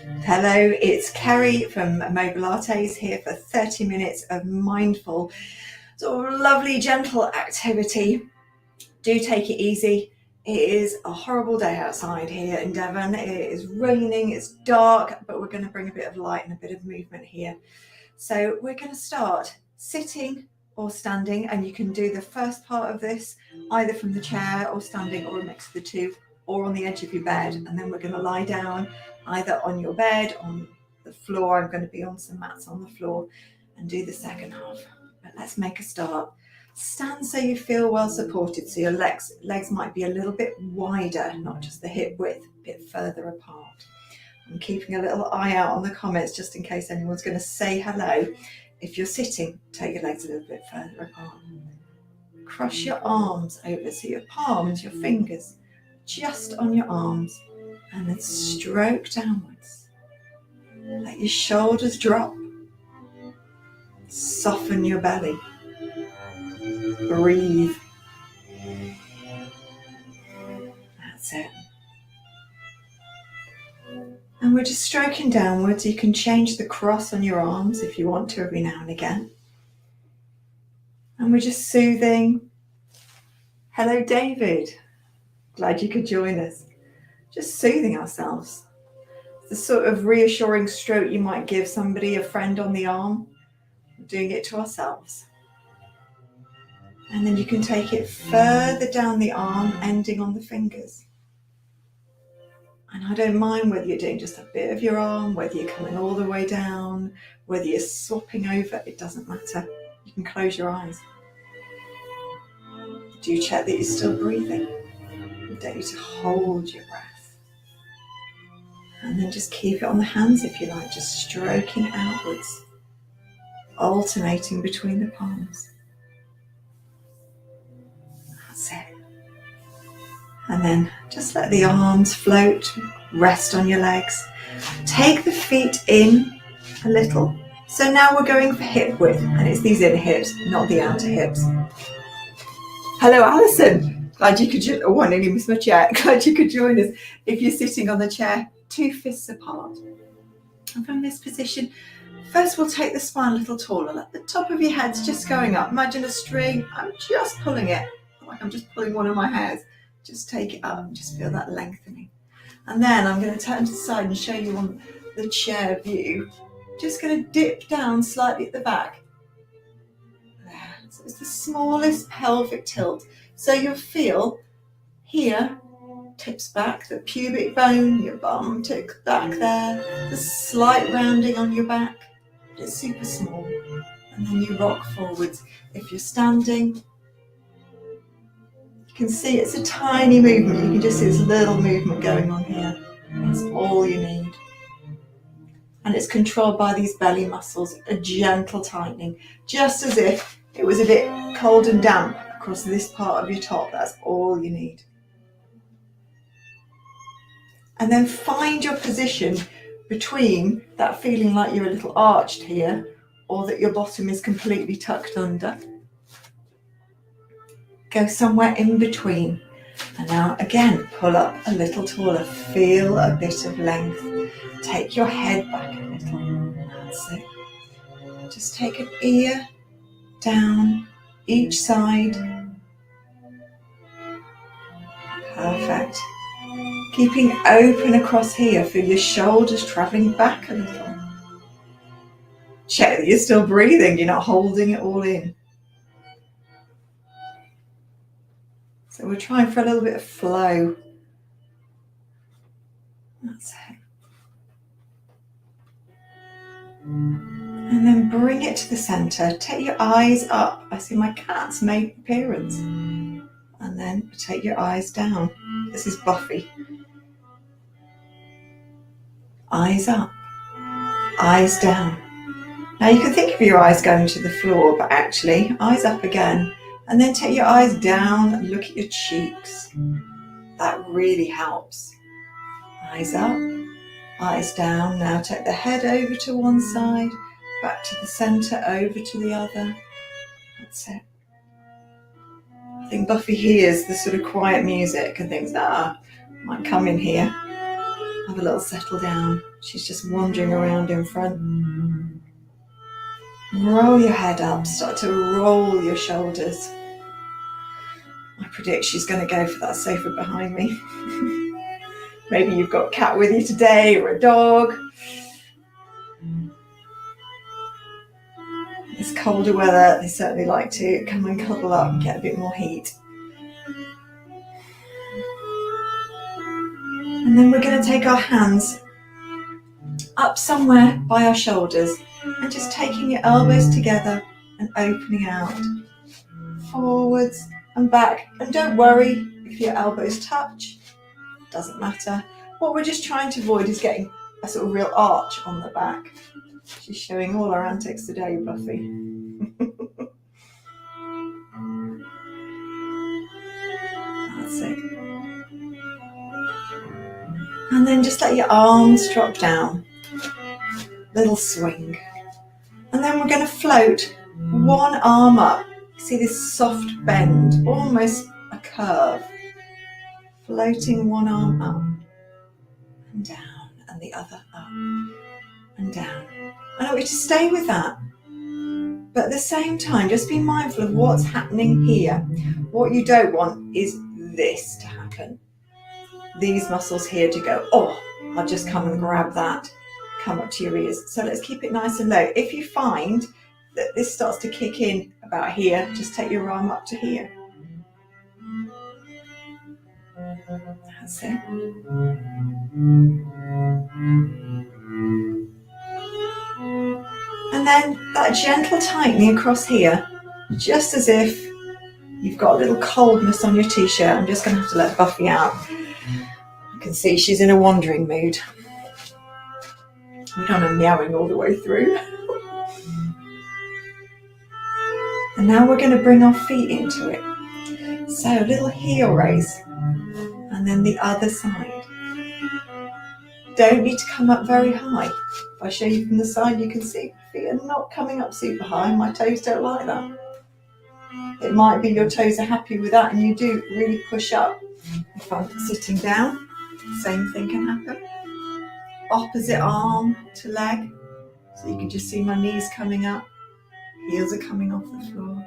Hello, it's Kerry from Mobilates here for 30 minutes of mindful, sort of lovely, gentle activity. Do take it easy. It is a horrible day outside here in Devon. It is raining, it's dark, but we're going to bring a bit of light and a bit of movement here. So we're going to start sitting or standing, and you can do the first part of this either from the chair or standing or a mix of the two, or on the edge of your bed. And then we're going to lie down either on your bed, on the floor. I'm going to be on some mats on the floor and do the second half. But let's make a start. Stand so you feel well supported, so your legs might be a little bit wider, not just the hip width, a bit further apart. I'm keeping a little eye out on the comments just in case anyone's going to say hello. If you're sitting, take your legs a little bit further apart. Cross your arms over, so your palms, your fingers, just on your arms, and then stroke downwards. Let your shoulders drop. Soften your belly. Breathe. That's it. And we're just stroking downwards. You can change the cross on your arms if you want to every now and again. And we're just soothing. Hello, David. Glad you could join us. Just soothing ourselves. The sort of reassuring stroke you might give somebody, a friend on the arm. We're doing it to ourselves. And then you can take it further down the arm, ending on the fingers. And I don't mind whether you're doing just a bit of your arm, whether you're coming all the way down, whether you're swapping over, it doesn't matter. You can close your eyes. Do check that you're still breathing. You don't need to hold your breath. And then just keep it on the hands if you like, just stroking outwards, alternating between the palms. That's it. And then just let the arms float, rest on your legs. Take the feet in a little. So now we're going for hip width, and it's these inner hips, not the outer hips. Hello, Alison. Glad you could, oh, I nearly missed my chair. Glad you could join us. If you're sitting on the chair, 2 fists apart. And from this position, first we'll take the spine a little taller. Let the top of your head's just going up. Imagine a string. I'm just pulling it, like I'm just pulling one of my hairs. Just take it up and just feel that lengthening. And then I'm going to turn to the side and show you on the chair view. Just going to dip down slightly at the back. There. So it's the smallest pelvic tilt. So you'll feel here, tips back, the pubic bone, your bum tips back there, the slight rounding on your back. It's super small. And then you rock forwards. If you're standing, you can see it's a tiny movement. You can just see this little movement going on here. That's all you need. And it's controlled by these belly muscles, a gentle tightening, just as if it was a bit cold and damp across this part of your top. That's all you need. And then find your position between that feeling like you're a little arched here, or that your bottom is completely tucked under. Go somewhere in between. And now again, pull up a little taller. Feel a bit of length. Take your head back a little. That's it. Just take an ear down each side. Perfect. Keeping open across here. Feel your shoulders travelling back a little. Check that you're still breathing. You're not holding it all in. So we're trying for a little bit of flow. That's it. And then bring it to the centre. Take your eyes up. I see my cat's made appearance. And then take your eyes down. This is Buffy. Eyes up. Eyes down. Now you can think of your eyes going to the floor, but actually, eyes up again. And then take your eyes down and look at your cheeks. That really helps. Eyes up, eyes down. Now take the head over to one side, back to the centre, over to the other. That's it. I think Buffy hears the sort of quiet music and thinks, might come in here. Have a little settle down. She's just wandering around in front. Roll your head up, start to roll your shoulders. I predict she's going to go for that sofa behind me. Maybe you've got a cat with you today or a dog. It's colder weather, they certainly like to come and cuddle up and get a bit more heat. And then we're going to take our hands up somewhere by our shoulders and just taking your elbows together and opening out. Forwards and back. And don't worry if your elbows touch, doesn't matter. What we're just trying to avoid is getting a sort of real arch on the back. She's showing all her antics today, Buffy. That's it. And then just let your arms drop down. Little swing. And then we're going to float one arm up. See this soft bend, almost a curve. Floating one arm up and down, and the other up and down. I want you to stay with that. But at the same time, just be mindful of what's happening here. What you don't want is this to happen. These muscles here to go, oh, I'll just come and grab that, come up to your ears. So let's keep it nice and low. If you find that this starts to kick in about here, just take your arm up to here. That's it. And then that gentle tightening across here, just as if you've got a little coldness on your t-shirt. I'm just going to have to let Buffy out. I can see she's in a wandering mood. We don't have meowing all the way through. And now we're going to bring our feet into it. So a little heel raise. And then the other side. Don't need to come up very high. If I show you from the side, you can see feet are not coming up super high. My toes don't like that. It might be your toes are happy with that and you do really push up. If I'm sitting down, same thing can happen. Opposite arm to leg. So you can just see my knees coming up. Heels are coming off the floor.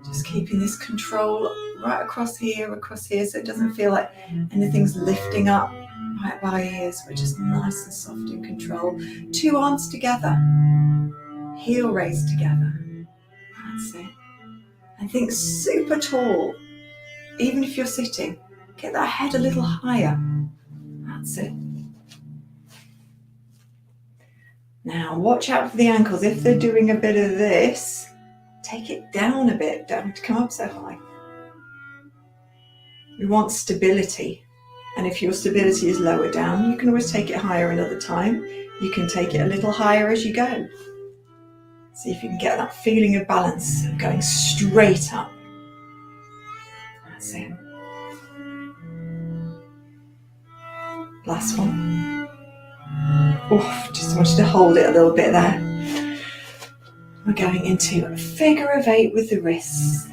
Just keeping this control right across here, so it doesn't feel like anything's lifting up right by ears. We're just nice and soft in control. Two arms together, heel raised together. That's it. And think super tall. Even if you're sitting, get that head a little higher. That's it. Now watch out for the ankles. If they're doing a bit of this, take it down a bit. Don't have to come up so high. We want stability. And if your stability is lower down, you can always take it higher another time. You can take it a little higher as you go. See if you can get that feeling of balance going straight up. That's it. Last one. Oh, just wanted to hold it a little bit there. We're going into a figure of 8 with the wrists.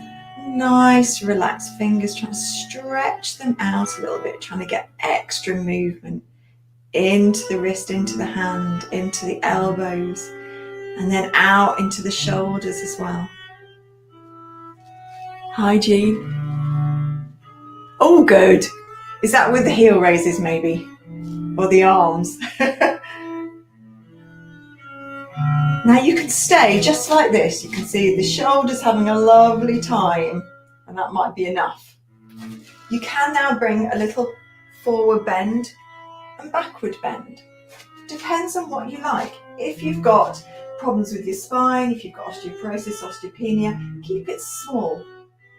Nice, relaxed fingers, trying to stretch them out a little bit, trying to get extra movement into the wrist, into the hand, into the elbows, and then out into the shoulders as well. Hi, Jean. Oh, good. Is that with the heel raises maybe? Or the arms? Now you can stay just like this. You can see the shoulders having a lovely time, and that might be enough. You can now bring a little forward bend and backward bend. Depends on what you like. If you've got problems with your spine, if you've got osteoporosis, osteopenia, keep it small.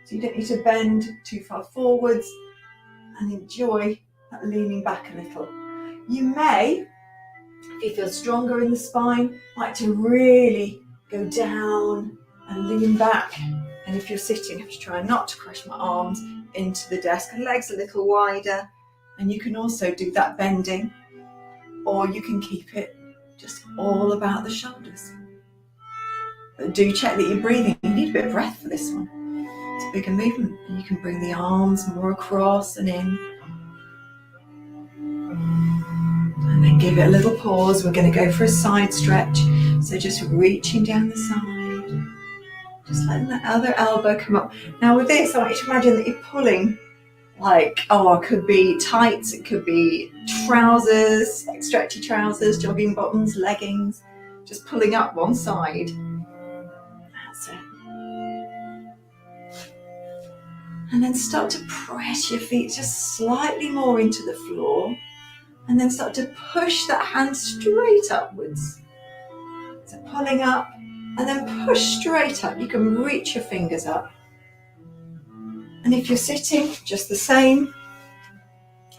So you don't need to bend too far forwards, and enjoy that leaning back a little. You may, if you feel stronger in the spine, like to really go down and lean back. And if you're sitting, I'm just trying not to crush my arms into the desk, and legs a little wider. And you can also do that bending, or you can keep it just all about the shoulders. But do check that you're breathing. You need a bit of breath for this one. It's a bigger movement. And you can bring the arms more across and in. give it a little pause. We're going to go for a side stretch. So just reaching down the side, just letting the other elbow come up. Now with this, I want you to imagine that you're pulling like, it could be tights, it could be trousers, like stretchy trousers, jogging bottoms, leggings, just pulling up one side. That's it. And then start to press your feet just slightly more into the floor, and then start to push that hand straight upwards. So pulling up and then push straight up. You can reach your fingers up. And if you're sitting, just the same,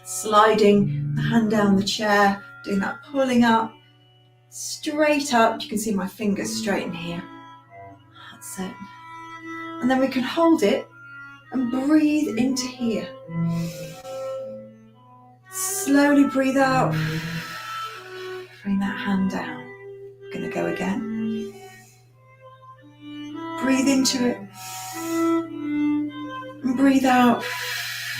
sliding the hand down the chair, doing that pulling up, straight up. You can see my fingers straight in here. That's it. And then we can hold it and breathe into here. Slowly breathe out. Bring that hand down. I'm going to go again. Breathe into it. And breathe out.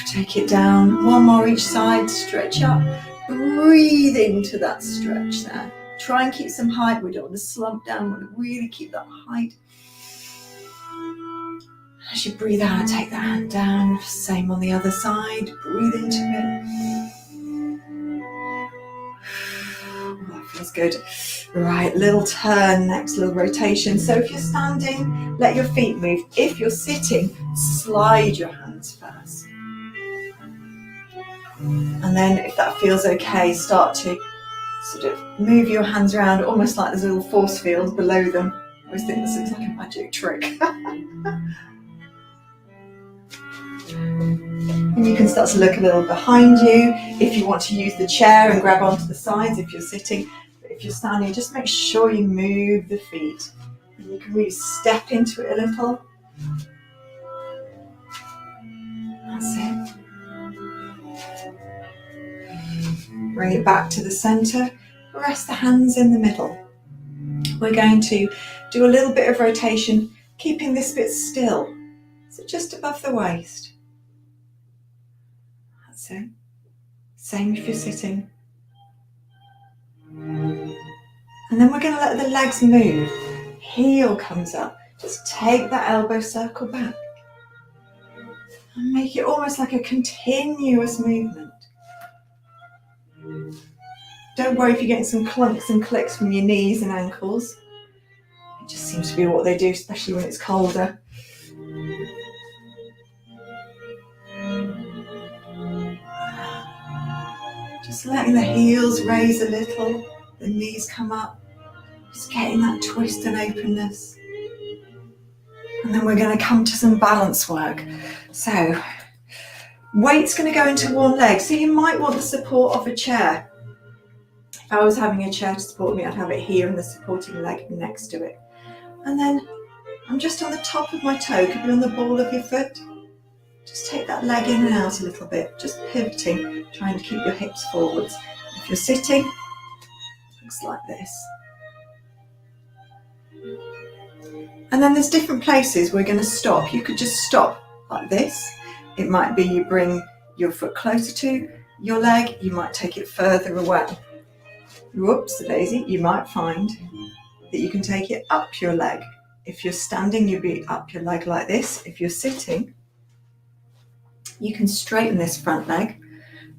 Take it down. One more each side. Stretch up. Breathe into that stretch there. Try and keep some height. We don't want to slump down. We want to really keep that height. As you breathe out, take the hand down. Same on the other side. Breathe into it. That feels good. Right, little turn, next little rotation. So if you're standing, let your feet move. If you're sitting, slide your hands first. And then if that feels okay, start to sort of move your hands around, almost like there's a little force field below them. I always think this looks like a magic trick. And you can start to look a little behind you if you want to use the chair and grab onto the sides if you're sitting. But if you're standing, just make sure you move the feet. And you can really step into it a little. That's it. Bring it back to the centre. Rest the hands in the middle. We're going to do a little bit of rotation, keeping this bit still. So just above the waist. That's it. Same if you're sitting. And then we're going to let the legs move. Heel comes up. Just take that elbow circle back. And make it almost like a continuous movement. Don't worry if you're getting some clunks and clicks from your knees and ankles. It just seems to be what they do, especially when it's colder. Just letting the heels raise a little, the knees come up, just getting that twist and openness. And then we're going to come to some balance work. So, weight's going to go into one leg, so you might want the support of a chair. If I was having a chair to support me, I'd have it here and the supporting leg next to it. And then I'm just on the top of my toe, could be on the ball of your foot. Just take that leg in and out a little bit, just pivoting, trying to keep your hips forwards. If you're sitting, it looks like this. And then there's different places we're going to stop. You could just stop like this. It might be you bring your foot closer to your leg, you might take it further away. Whoops, daisy, you might find that you can take it up your leg. If you're standing, you'll be up your leg like this. If you're sitting, you can straighten this front leg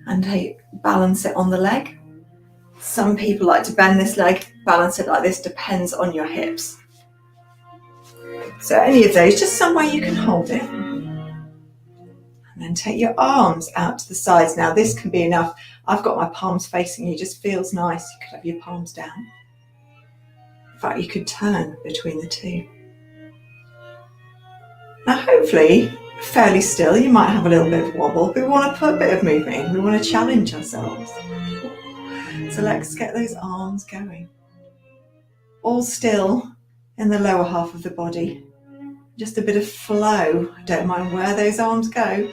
and balance it on the leg. Some people like to bend this leg, balance it like this, depends on your hips. So any of those, just some way you can hold it. And then take your arms out to the sides. Now this can be enough. I've got my palms facing you, just feels nice. You could have your palms down. In fact, you could turn between the two. Now hopefully, fairly still, you might have a little bit of wobble, but we want to put a bit of movement in. We want to challenge ourselves. So let's get those arms going. All still in the lower half of the body. Just a bit of flow. I don't mind where those arms go.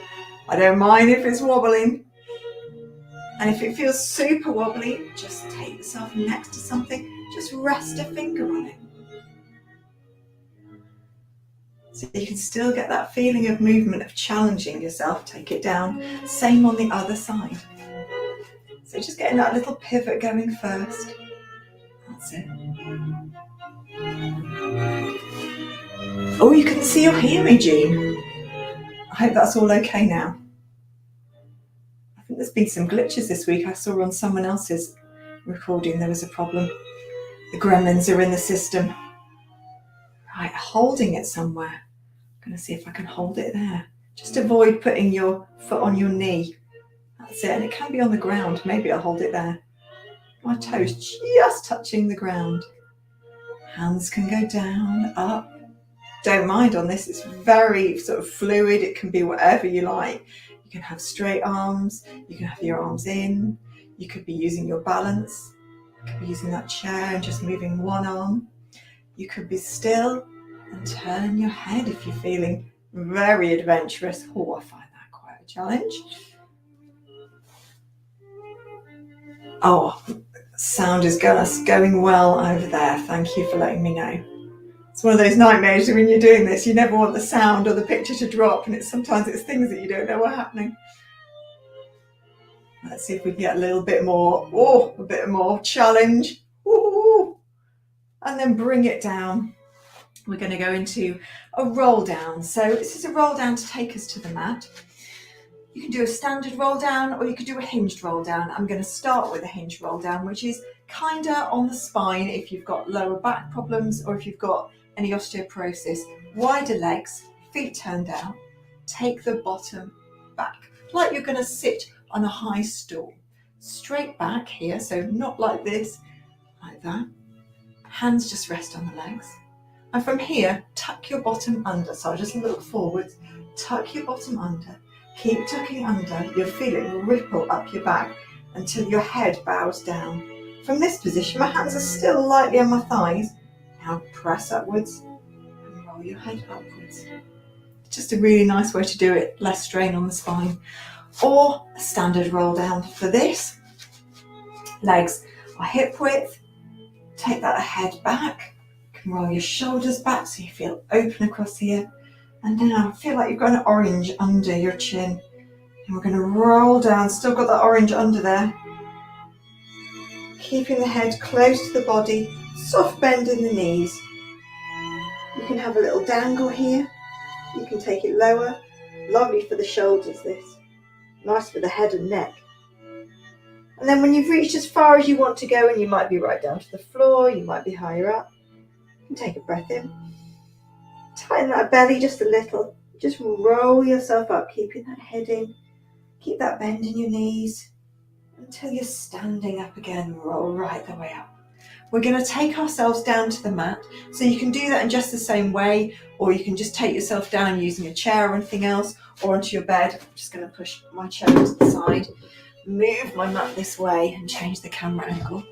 I don't mind if it's wobbling. And if it feels super wobbly, just take yourself next to something. Just rest a finger on it. So you can still get that feeling of movement, of challenging yourself. Take it down. Same on the other side. So So just getting that little pivot going first. That's it. Oh, you can see or hear me, Jean. I hope that's all okay now. I think there's been some glitches this week. I saw on someone else's recording there was a problem. The gremlins are in the system. Right, holding it somewhere. I'm going to see if I can hold it there. Just avoid putting your foot on your knee. That's it, and it can be on the ground. Maybe I'll hold it there. My toes just touching the ground. Hands can go down, up. Don't mind on this, it's very sort of fluid. It can be whatever you like. You can have straight arms, you can have your arms in, you could be using your balance, you could be using that chair and just moving one arm. You could be still and turn your head if you're feeling very adventurous. Oh, I find that quite a challenge. Oh, sound is going well over there. Thank you for letting me know. It's one of those nightmares when you're doing this. You never want the sound or the picture to drop, and sometimes it's things that you don't know are happening. Let's see if we can get a little bit more. Oh, a bit more challenge. Ooh. And then bring it down. We're going to go into a roll down. So this is a roll down to take us to the mat. You can do a standard roll down or you could do a hinged roll down. I'm going to start with a hinged roll down, which is kind of on the spine if you've got lower back problems or if you've got any osteoporosis. Wider legs, feet turned out, take the bottom back, like you're going to sit on a high stool. Straight back here, so not like this, like that. Hands just rest on the legs. And from here, tuck your bottom under. So I'll just look forwards, tuck your bottom under. Keep tucking under. You're feeling ripple up your back until your head bows down. From this position, my hands are still lightly on my thighs. Now press upwards and roll your head upwards. It's just a really nice way to do it, less strain on the spine. Or a standard roll down for this. Legs are hip width. Take that head back. You can roll your shoulders back so you feel open across here. And now feel like you've got an orange under your chin. And we're going to roll down, still got that orange under there. Keeping the head close to the body, soft bend in the knees. You can have a little dangle here. You can take it lower. Lovely for the shoulders, this. Nice for the head and neck. And then when you've reached as far as you want to go, and you might be right down to the floor, you might be higher up, you can take a breath in. Tighten that belly just a little. Just roll yourself up, keeping that head in. Keep that bend in your knees until you're standing up again. Roll right the way up. We're going to take ourselves down to the mat. So you can do that in just the same way, or you can just take yourself down using a chair or anything else, or onto your bed. I'm just going to push my chair to the side, move my mat this way and change the camera angle.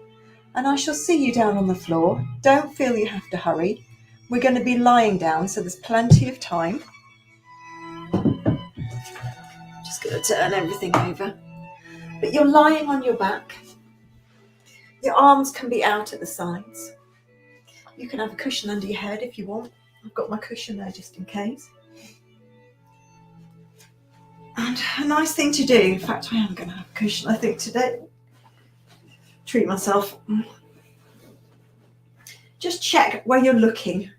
And I shall see you down on the floor. Don't feel you have to hurry. We're going to be lying down, so there's plenty of time. Just going to turn everything over. But you're lying on your back. Your arms can be out at the sides. You can have a cushion under your head if you want. I've got my cushion there just in case. And a nice thing to do, in fact I am going to have a cushion I think today. Treat myself. Just check where you're looking.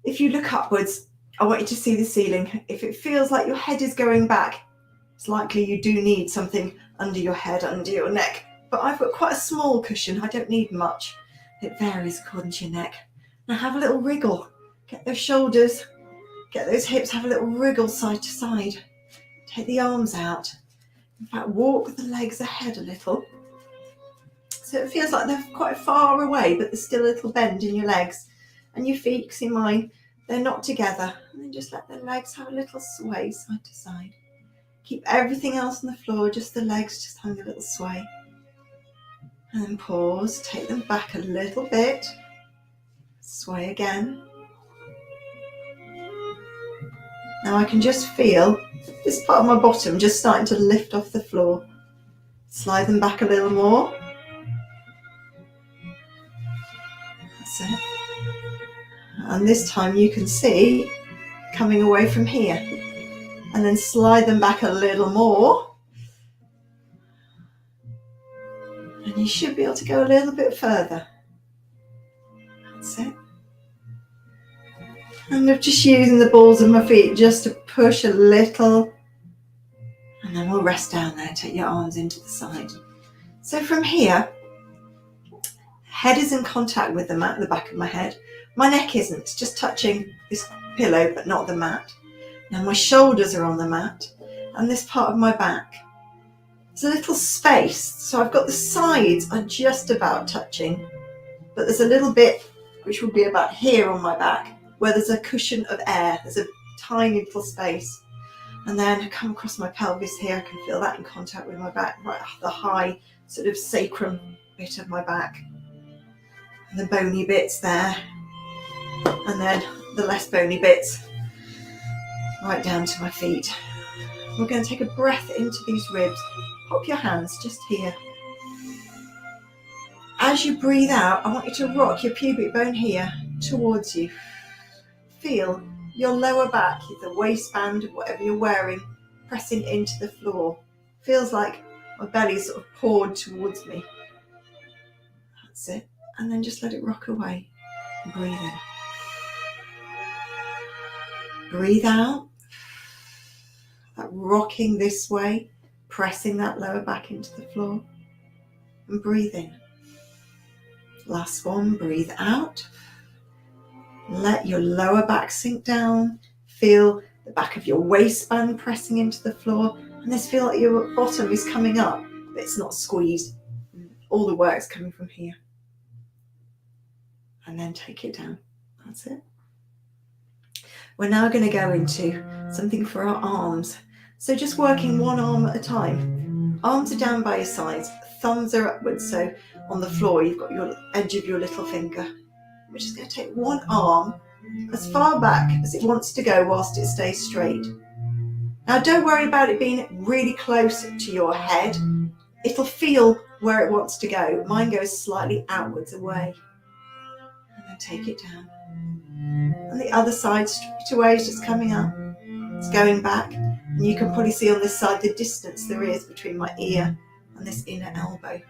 If you look upwards, I want you to see the ceiling. If it feels like your head is going back, it's likely you do need something under your head, under your neck. But I've got quite a small cushion, I don't need much. It varies according to your neck. Now have a little wriggle. Get those shoulders, get those hips, have a little wriggle side to side. Take the arms out. In fact, walk the legs ahead a little. So it feels like they're quite far away, but there's still a little bend in your legs. And your feet, see mine, they're not together. And then just let the legs have a little sway side to side. Keep everything else on the floor, just the legs, just having a little sway. And then pause, take them back a little bit. Sway again. Now I can just feel this part of my bottom just starting to lift off the floor. Slide them back a little more. That's it. And this time you can see coming away from here. And then slide them back a little more. And you should be able to go a little bit further. That's it. And I'm just using the balls of my feet just to push a little. And then we'll rest down there, take your arms into the side. So from here, head is in contact with the mat, the back of my head. My neck isn't, it's just touching this pillow, but not the mat. Now my shoulders are on the mat, and this part of my back. There's a little space, so I've got the sides are just about touching, but there's a little bit, which will be about here on my back, where there's a cushion of air. There's a tiny little space. And then I come across my pelvis here, I can feel that in contact with my back, right, the high sort of sacrum bit of my back. And the bony bits there. And then the less bony bits right down to my feet. We're going to take a breath into these ribs. Pop your hands just here. As you breathe out, I want you to rock your pubic bone here towards you. Feel your lower back, the waistband, whatever you're wearing, pressing into the floor. Feels like my belly's sort of poured towards me. That's it. And then just let it rock away. Breathe in. Breathe out. That rocking this way, pressing that lower back into the floor. And breathe in. Last one, breathe out. Let your lower back sink down. Feel the back of your waistband pressing into the floor. And just feel like your bottom is coming up, but it's not squeezed. All the work's coming from here. And then take it down. That's it. We're now going to go into something for our arms. So just working one arm at a time. Arms are down by your sides. Thumbs are upwards. So on the floor, you've got your edge of your little finger. We're just going to take one arm as far back as it wants to go whilst it stays straight. Now don't worry about it being really close to your head. It'll feel where it wants to go. Mine goes slightly outwards away. And then take it down. And the other side straight away is just coming up. It's going back. And you can probably see on this side the distance there is between my ear and this inner elbow.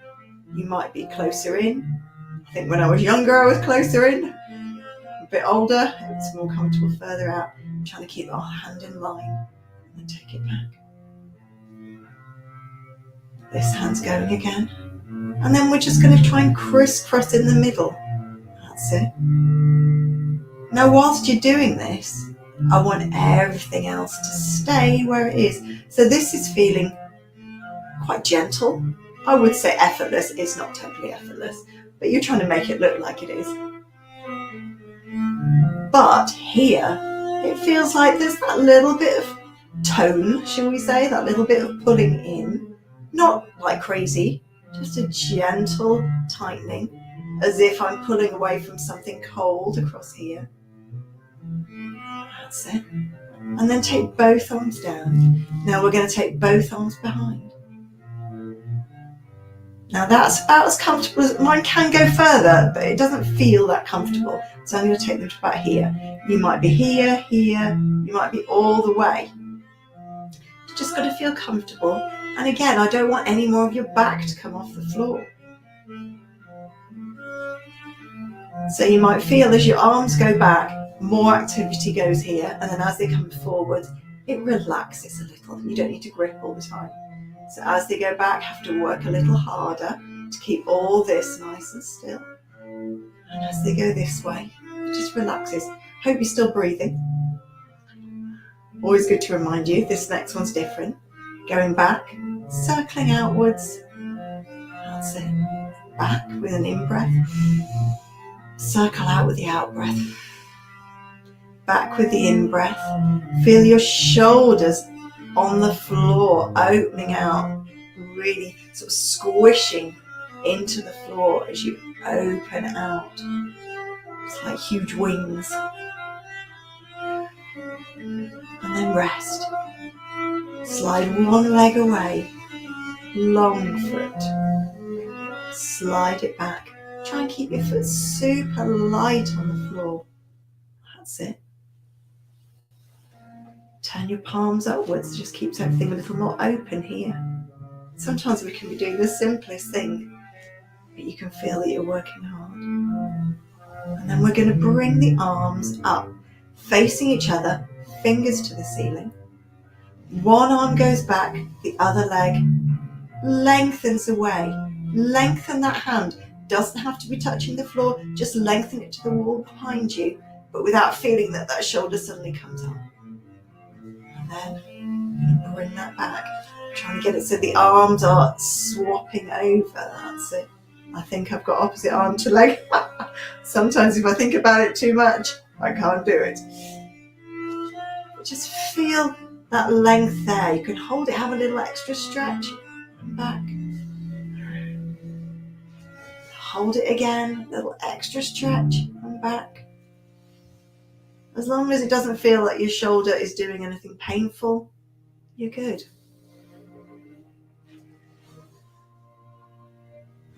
You might be closer in. I think when I was younger I was closer in. A bit older, it's more comfortable further out. I'm trying to keep our hand in line and take it back. This hand's going again. And then we're just going to try and crisscross in the middle. That's it. Now whilst you're doing this, I want everything else to stay where it is. So this is feeling quite gentle. I would say effortless. It's not totally effortless, but you're trying to make it look like it is. But here, it feels like there's that little bit of tone, shall we say, that little bit of pulling in. Not like crazy, just a gentle tightening, as if I'm pulling away from something cold across here. That's it. And then take both arms down. Now we're going to take both arms behind. Now that's about as comfortable as mine can go further, but it doesn't feel that comfortable. So I'm going to take them to about here. You might be here, here, you might be all the way. You've just got to feel comfortable. And again, I don't want any more of your back to come off the floor. So you might feel as your arms go back, more activity goes here, and then as they come forward, it relaxes a little. You don't need to grip all the time. So as they go back, have to work a little harder to keep all this nice and still. And as they go this way, it just relaxes. Hope you're still breathing. Always good to remind you, this next one's different. Going back, circling outwards. That's it. Back with an in-breath. Circle out with the out-breath. Back with the in-breath. Feel your shoulders on the floor, opening out, really sort of squishing into the floor as you open out. It's like huge wings. And then rest. Slide one leg away, long foot. Slide it back. Try and keep your foot super light on the floor. That's it. Turn your palms upwards, just keeps everything a little more open here. Sometimes we can be doing the simplest thing, but you can feel that you're working hard. And then we're going to bring the arms up, facing each other, fingers to the ceiling. One arm goes back, the other leg lengthens away. Lengthen that hand. Doesn't have to be touching the floor, just lengthen it to the wall behind you, but without feeling that that shoulder suddenly comes up. And then bring that back. Trying to get it so the arms are swapping over. That's it. I think I've got opposite arm to leg. Sometimes if I think about it too much, I can't do it. But just feel that length there. You can hold it, have a little extra stretch, and back. Hold it again, a little extra stretch, and back. As long as it doesn't feel like your shoulder is doing anything painful, you're good.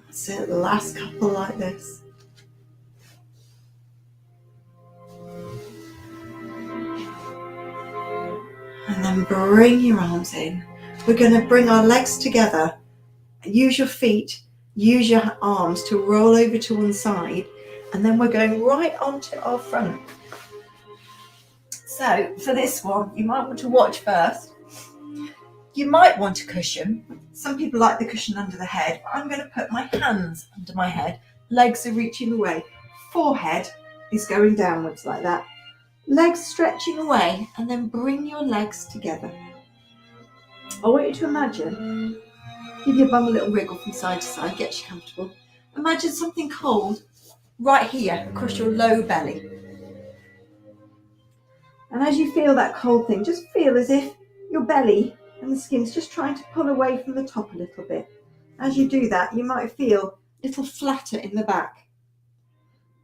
That's it, the last couple like this. And then bring your arms in. We're going to bring our legs together. Use your feet, use your arms to roll over to one side. And then we're going right onto our front. So for this one, you might want to watch first. You might want a cushion. Some people like the cushion under the head. But I'm going to put my hands under my head. Legs are reaching away. Forehead is going downwards like that. Legs stretching away, and then bring your legs together. I want you to imagine, give your bum a little wriggle from side to side, gets you comfortable. Imagine something cold right here across your low belly. And as you feel that cold thing, just feel as if your belly and the skin's just trying to pull away from the top a little bit. As you do that, you might feel a little flatter in the back.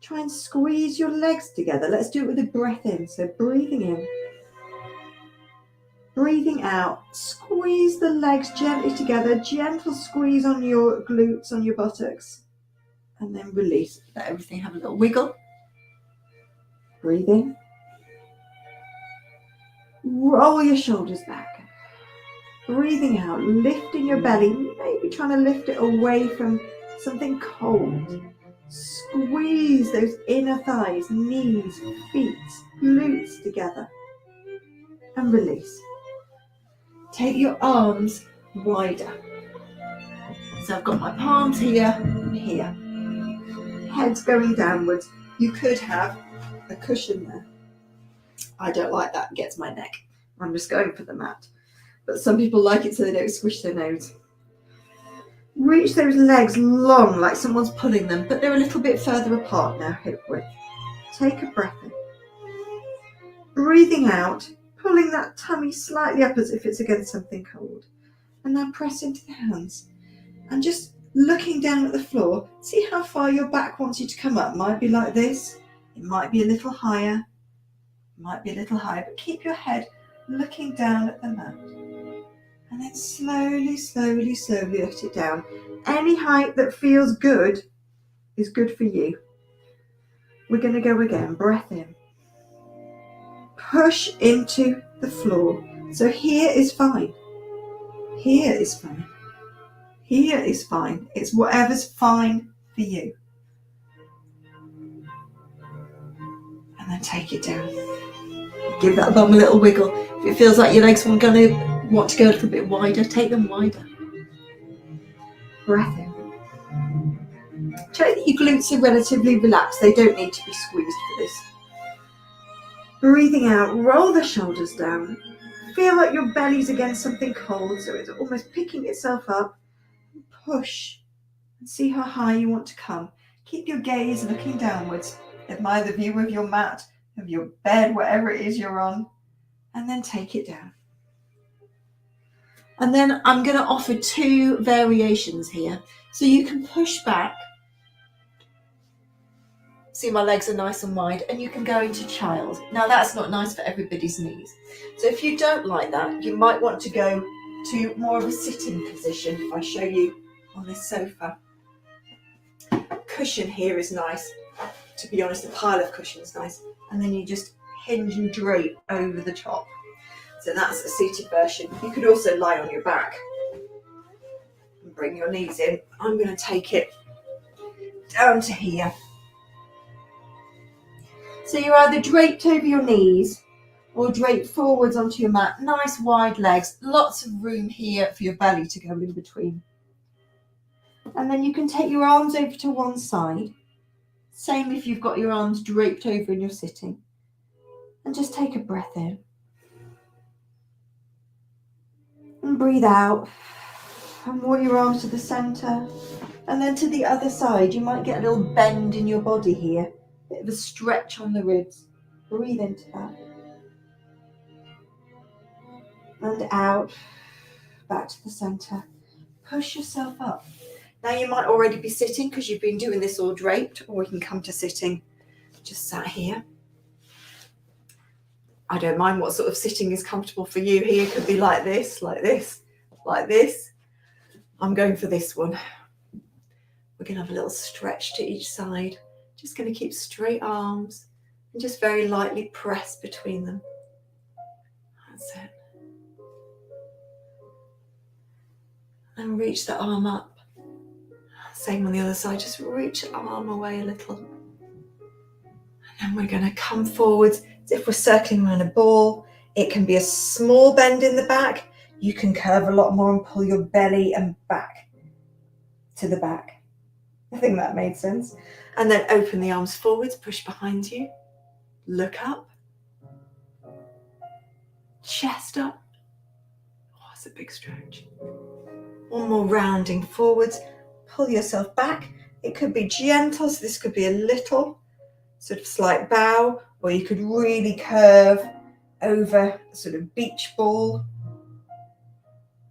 Try and squeeze your legs together. Let's do it with a breath in. So breathing in, breathing out. Squeeze the legs gently together. Gentle squeeze on your glutes, on your buttocks. And then release. Let everything have a little wiggle. Breathe in. Roll your shoulders back. Breathing out, lifting your belly. Maybe trying to lift it away from something cold. Squeeze those inner thighs, knees, feet, glutes together. And release. Take your arms wider. So I've got my palms here and here. Head's going downwards. You could have a cushion there. I don't like that, it gets my neck. I'm just going for the mat. But some people like it so they don't squish their nose. Reach those legs long, like someone's pulling them, but they're a little bit further apart now, hip width. Take a breath in. Breathing out, pulling that tummy slightly up as if it's against something cold. And now press into the hands. And just looking down at the floor, see how far your back wants you to come up. Might be like this, it might be a little higher, but keep your head looking down at the mat. And then slowly, slowly, slowly let it down. Any height that feels good is good for you. We're going to go again. Breath in. Push into the floor. So here is fine. Here is fine. Here is fine. It's whatever's fine for you. And then take it down. Give that bum a little wiggle. If it feels like your legs are going to want to go a little bit wider, take them wider. Breath in. Check that your glutes are relatively relaxed. They don't need to be squeezed for this. Breathing out, roll the shoulders down. Feel like your belly's against something cold, so it's almost picking itself up. Push and see how high you want to come. Keep your gaze looking downwards. Admire the view of your mat, of your bed, whatever it is you're on, and then take it down. And then I'm going to offer two variations here. So you can push back. See, my legs are nice and wide, and you can go into child. Now that's not nice for everybody's knees. So if you don't like that, you might want to go to more of a sitting position. If I show you on this sofa. Cushion here is nice. To be honest, a pile of cushion is nice. And then you just hinge and drape over the top. So that's a seated version. You could also lie on your back and bring your knees in. I'm going to take it down to here. So you're either draped over your knees or draped forwards onto your mat. Nice wide legs, lots of room here for your belly to go in between. And then you can take your arms over to one side. Same if you've got your arms draped over and you're sitting. And just take a breath in. And breathe out. And walk your arms to the centre. And then to the other side. You might get a little bend in your body here. Bit of a stretch on the ribs. Breathe into that. And out. Back to the centre. Push yourself up. Now you might already be sitting because you've been doing this all draped, or we can come to sitting just sat here. I don't mind what sort of sitting is comfortable for you here. It could be like this, like this, like this. I'm going for this one. We're going to have a little stretch to each side. Just going to keep straight arms and just very lightly press between them. That's it. And reach the arm up. Same on the other side, just reach the arm away a little. And then we're going to come forwards as if we're circling around a ball. It can be a small bend in the back. You can curve a lot more and pull your belly and back to the back. I think that made sense. And then open the arms forwards, push behind you. Look up. Chest up. Oh, it's a big stretch. One more rounding forwards. Pull yourself back. It could be gentle, so this could be a little sort of slight bow, or you could really curve over a sort of beach ball.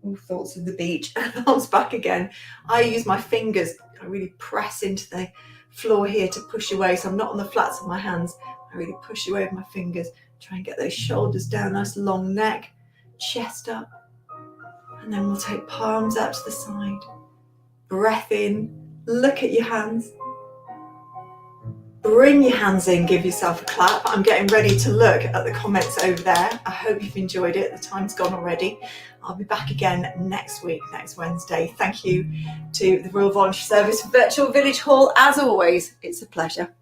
All thoughts of the beach. Arms back again. I use my fingers. I really press into the floor here to push away, so I'm not on the flats of my hands. I really push away with my fingers. Try and get those shoulders down, nice long neck, chest up. And then we'll take palms out to the side. Breath in, look at your hands. Bring your hands in, give yourself a clap. I'm getting ready to look at the comments over there. I hope you've enjoyed it. The time's gone already. I'll be back again next week, next Wednesday. Thank you to the Royal Voluntary Service Virtual Village Hall. As always, it's a pleasure.